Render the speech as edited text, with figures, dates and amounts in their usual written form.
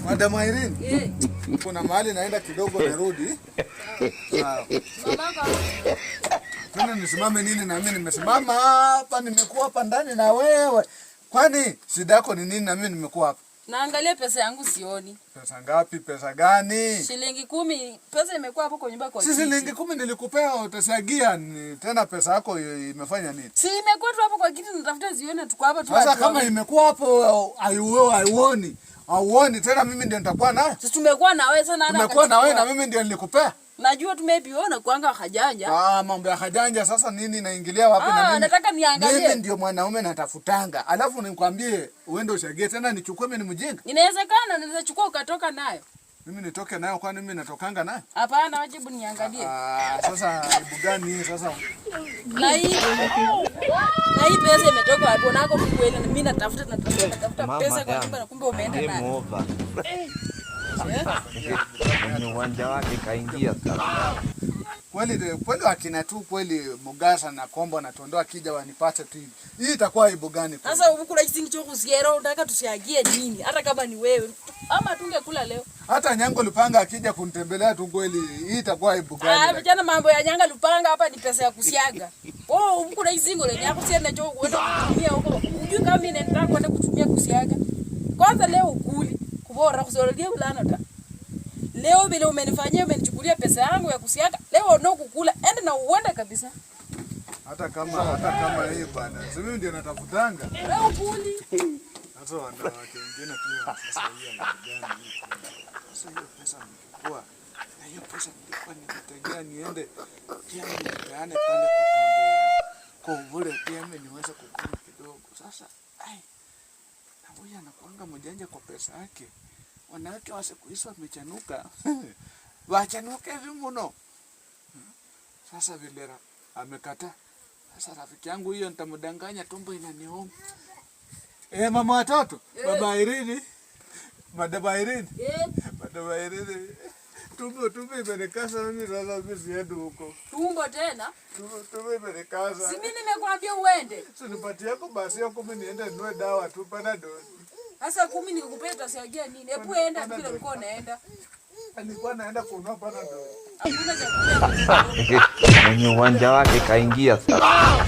Madam Irene. Kuna mahali naenda kidogo narudi. Mama Tuna nisimame nini na mimi nimesimama hapa, nimekuwa hapa ndani na wewe. Kwani shida yako ni nini na mimi nimekuwa hapa? Naangalia pesa yangu sioni. Pesa ngapi? Pesa gani? Shilingi 10. Pesa imekuwa hapo kwa nyumba kwa kiti. Shilingi 10 nilikupea utasagia, tena pesa yako imefanya nini? Si imekuwa tu hapo kwa kiti, natafuta zione tuko hapa tu. Sasa kama imekuwa hapo hauoni tena mimi ndio nitakuwa nayo. Sisi tumekuwa na wewe sana. Tumekuwa na wewe na mimi ndio nilikupea. Najua tumepiona kuanga hajanja. Mambo ya hajanja sasa nini naingilia wapi na mimi? Nataka niangalie. Mimi ndio mwanaume natafutanga. Alafu nikwambie uende ushagie tena nichukue mimi ni mjinga. Inawezekana naweza chukua ukatoka nayo. Mimi nitoke nayo kwani mimi natokanga nayo? Hapana, wajibu niangalie. Sasa ibu gani hii sasa? Na hii pesa imetoka hapo nako kweli mimi natafuta pesa kwa nyumba na kumbe umeenda nayo. Ni uwanja wake kaingia sasa. Kweli wakina tu kweli Mugasa na Kombo na Tondoa kija wanipate tu hivi. Hii itakuwa aibu gani? Sasa ukula kisingi cho kusiera unataka tusiagie nini? Hata kama ni wewe. Ama tungekula leo. Hata Nyango Lupanga akija kunitembelea tu kweli hii itakuwa aibu gani? Vijana mambo ya Nyanga Lupanga hapa ni pesa ya kusiaga. Ukula kisingo leo yako sienda cho kwenda kutumia huko. Unajua kama mimi nataka kwenda kutumia kusiaga. Kwanza leo ukuli. Kubora kusorudia ulana ta. Leo vile umenifanyia umenichukulia pesa yangu ya kusiaga. Leo ndo kukula ende na uende kabisa. Hata kama hii bwana. Mimi ndio natafutanga. Leo ukuli. Sasa wanawake wengine pia sasa hiyo gani? Sasa hiyo pesa nilikuwa na hiyo pesa nilikuwa nimetegea niende pia nipeane pale kwa vile pia mimi niweze kukula kidogo. Sasa na huyu anakuanga mjanja kwa pesa yake. Wanawake wa siku hizo wamechanuka. Wachanuka hivi mno. Sasa vile amekataa. Sasa rafiki yangu hiyo nitamdanganya tumbo inaniuma. Mama watoto, Baba Irene. Madam Irene. Madam Irene. Tumbo imenikaza mimi sasa mimi siende huko. Tumbo tena? Tumbo imenikaza. Si mimi nimekuambia uende. Sinipatie yako basi yako mimi niende ninunue dawa tu Panadol. Sasa 10 nikukupea utasiagia nini? Hebu enda bila ulikuwa unaenda. Alikuwa naenda kununua Panadol. Hakuna chakula. Ni uwanja wake kaingia sasa.